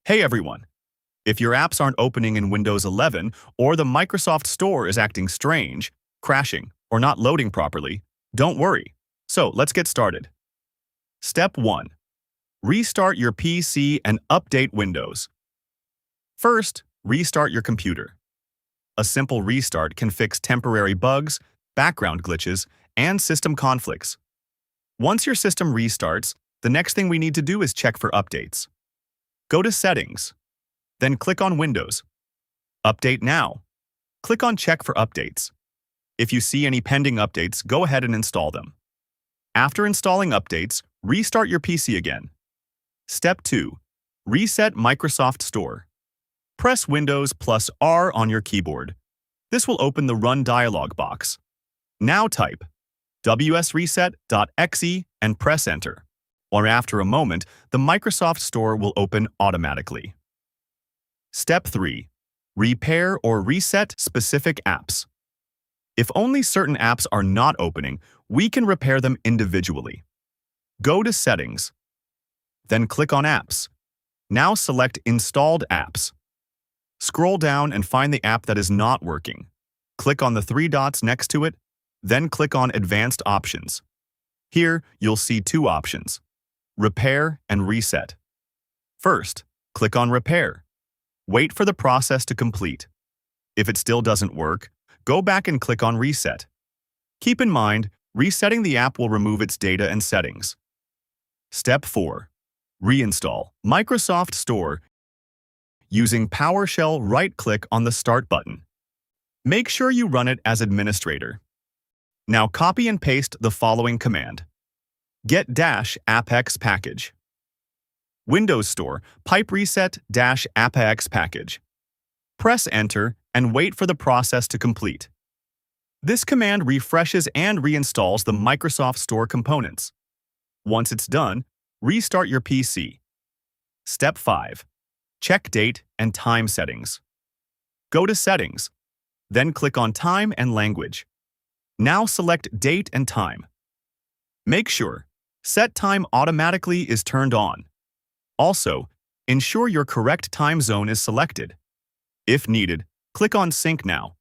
Hey everyone! If your apps aren't opening in Windows 11 or the Microsoft Store is acting strange, crashing, or not loading properly, don't worry. So let's get started. Step 1. Restart your PC and update Windows. First, restart your computer. A simple restart can fix temporary bugs, background glitches, and system conflicts. Once your system restarts, the next thing we need to do is check for updates. Go to Settings, then click on Windows. Update Now. Click on Check for updates. If you see any pending updates, go ahead and install them. After installing updates, restart your PC again. Step 2. Reset Microsoft Store. Press Windows plus R on your keyboard. This will open the Run dialog box. Now type wsreset.exe and press Enter. Or after a moment, the Microsoft Store will open automatically. Step 3. Repair or reset specific apps. If only certain apps are not opening, we can repair them individually. Go to Settings, then click on Apps. Now select Installed Apps. Scroll down and find the app that is not working. Click on the three dots next to it, then click on Advanced Options. Here, you'll see two options: Repair and Reset. First, click on Repair. Wait for the process to complete. If it still doesn't work, go back and click on Reset. Keep in mind, resetting the app will remove its data and settings. Step 4. Reinstall Microsoft Store. Using PowerShell, right-click on the Start button. Make sure you run it as administrator. Now copy and paste the following command. Get-apex package. Windows Store pipe reset-apex package. Press Enter and wait for the process to complete. This command refreshes and reinstalls the Microsoft Store components. Once it's done, restart your PC. Step 5. Check date and time settings. Go to Settings, then click on Time and Language. Now select Date and Time. Make sure Set Time Automatically is turned on. Also, ensure your correct time zone is selected. If needed, click on Sync Now.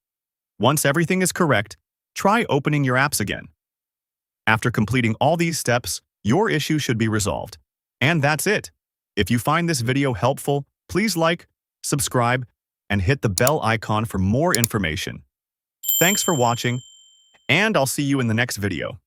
Once everything is correct, try opening your apps again. After completing all these steps, your issue should be resolved. And that's it. If you find this video helpful, please like, subscribe, and hit the bell icon for more information. Thanks for watching, and I'll see you in the next video.